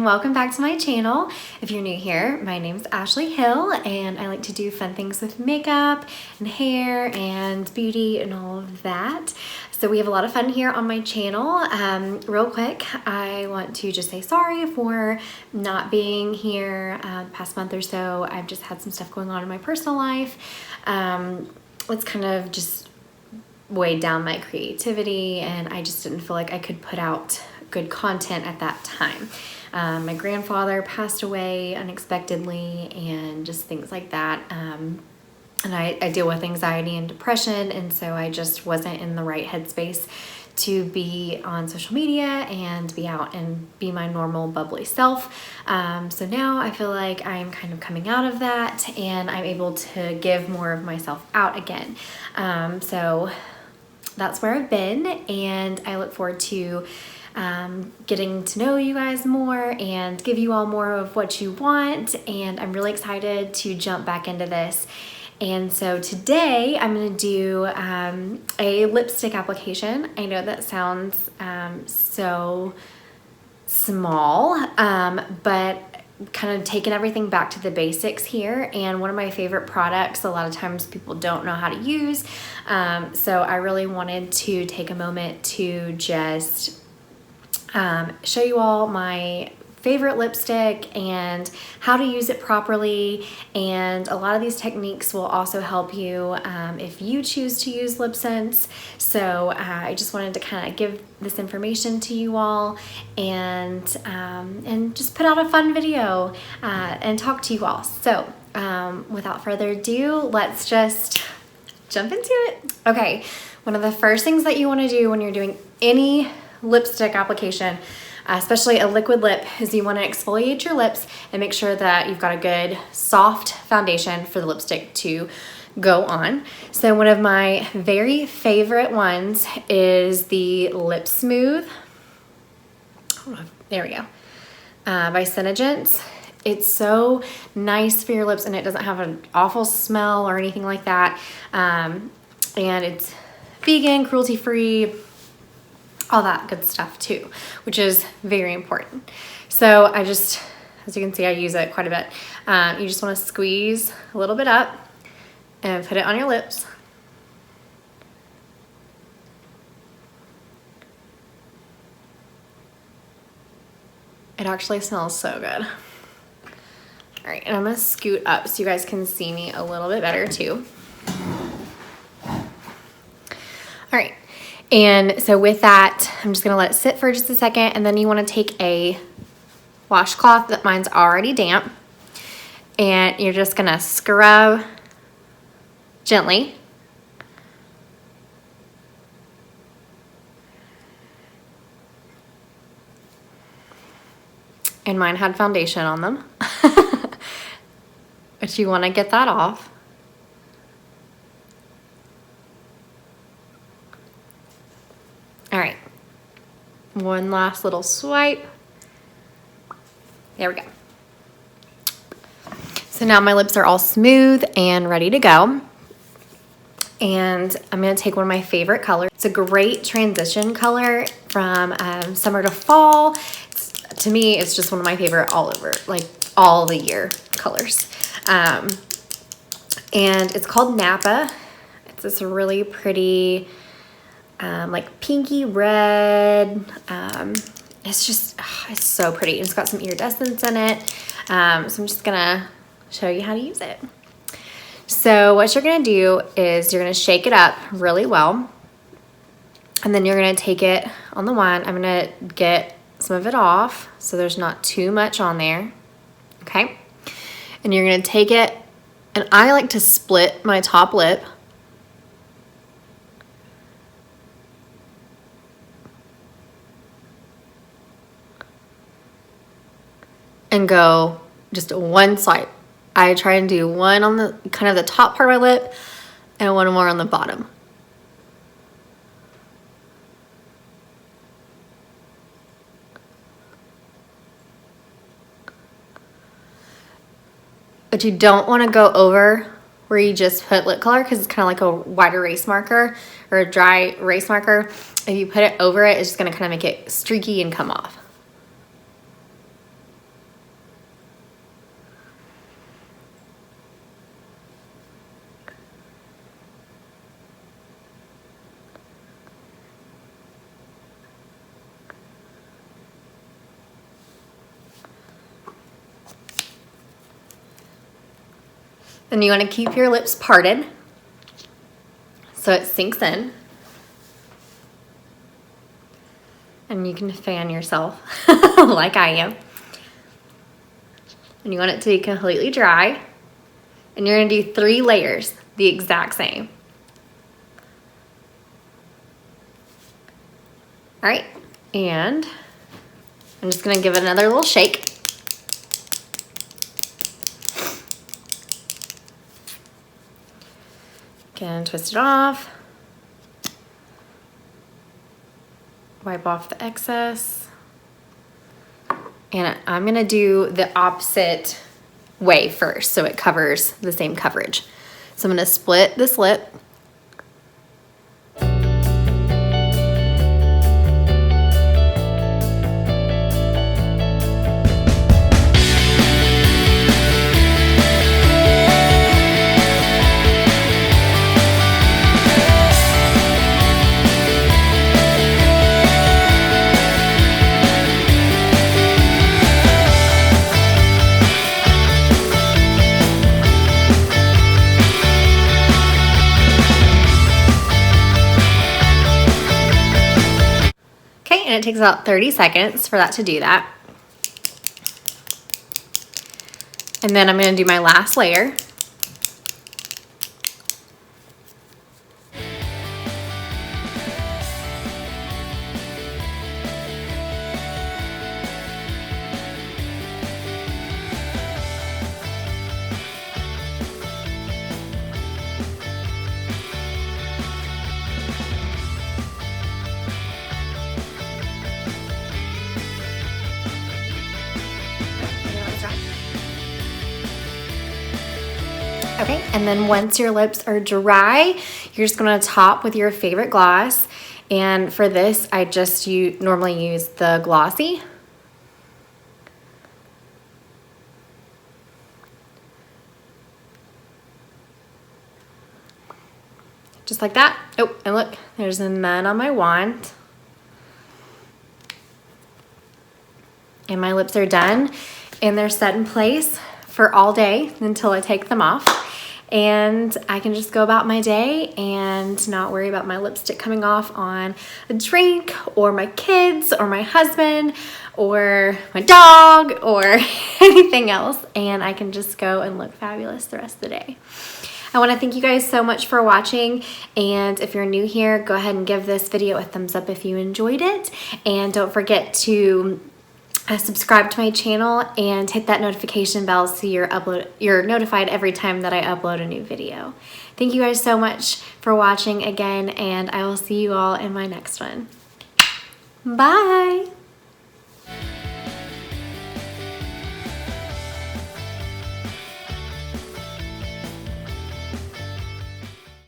welcome back to my channel. If you're new here, my name's Ashley Hill and I like to do fun things with makeup and hair and beauty and all of that. So we have a lot of fun here on my channel. Real quick, I want to just say sorry for not being here the past month or so. I've just had some stuff going on in my personal life. It's kind of just weighed down my creativity and I just didn't feel like I could put out good content at that time. My grandfather passed away unexpectedly and just things like that. And I deal with anxiety and depression, and so I just wasn't in the right headspace to be on social media and be out and be my normal bubbly self. So now I feel like I'm kind of coming out of that and I'm able to give more of myself out again. So that's where I've been, and I look forward to getting to know you guys more and give you all more of what you want, and I'm really excited to jump back into this. And so today I'm going to do a lipstick application. I know that sounds so small, but kind of taking everything back to the basics here, and one of my favorite products a lot of times people don't know how to use. So I really wanted to take a moment to just show you all my favorite lipstick and how to use it properly, and a lot of these techniques will also help you if you choose to use Lipsense. So I just wanted to kind of give this information to you all and just put out a fun video and talk to you all. So without further ado, let's just jump into it. Okay, one of the first things that you want to do when you're doing any lipstick application, especially a liquid lip, is you want to exfoliate your lips and make sure that you've got a good soft foundation for the lipstick to go on. So one of my very favorite ones is the Lip Smooth. There we go. By SeneGence. It's so nice for your lips and it doesn't have an awful smell or anything like that. And it's vegan, cruelty-free, all that good stuff too, which is very important. So I just, as you can see, I use it quite a bit. You just want to squeeze a little bit up and put it on your lips. It actually smells so good. All right, and I'm gonna scoot up so you guys can see me a little bit better too. All right. And so with that, I'm just gonna let it sit for just a second, and then you wanna take a washcloth, that mine's already damp, and you're just gonna scrub gently. And mine had foundation on them, but you wanna get that off. All right, one last little swipe. There we go. So now my lips are all smooth and ready to go. And I'm gonna take one of my favorite colors. It's a great transition color from summer to fall. To me, it's just one of my favorite all over, like all the year colors. And it's called Napa. It's this really pretty, like pinky red. It's just, it's so pretty. It's got some iridescence in it. So I'm just gonna show you how to use it. So what you're gonna do is you're gonna shake it up really well. And then you're gonna take it on the wand. I'm gonna get some of it off so there's not too much on there. Okay. And you're gonna take it, and I like to split my top lip. And go just one swipe. I try and do one on the kind of the top part of my lip and one more on the bottom. But you don't want to go over where you just put lip color, because it's kind of like a white erase marker or a dry erase marker. If you put it over it, it's just going to kind of make it streaky and come off. Then you want to keep your lips parted so it sinks in. And you can fan yourself like I am. And you want it to be completely dry. And you're gonna do 3 layers, the exact same. All right, and I'm just gonna give it another little shake. Again, twist it off. Wipe off the excess. And I'm gonna do the opposite way first so it covers the same coverage. So I'm gonna split this lip. And it takes about 30 seconds for that to do that. And then I'm going to do my last layer. Okay, and then once your lips are dry, you're just gonna top with your favorite gloss. And for this, I just normally use the Glossy. Just like that. Oh, and look, there's none on my wand. And my lips are done, and they're set in place for all day until I take them off. And I can just go about my day and not worry about my lipstick coming off on a drink or my kids or my husband or my dog or anything else. And I can just go and look fabulous the rest of the day. I want to thank you guys so much for watching, and if you're new here, go ahead and give this video a thumbs up if you enjoyed it, and don't forget to subscribe to my channel and hit that notification bell so you're notified every time that I upload a new video. Thank you guys so much for watching again, and I will see you all in my next one. Bye!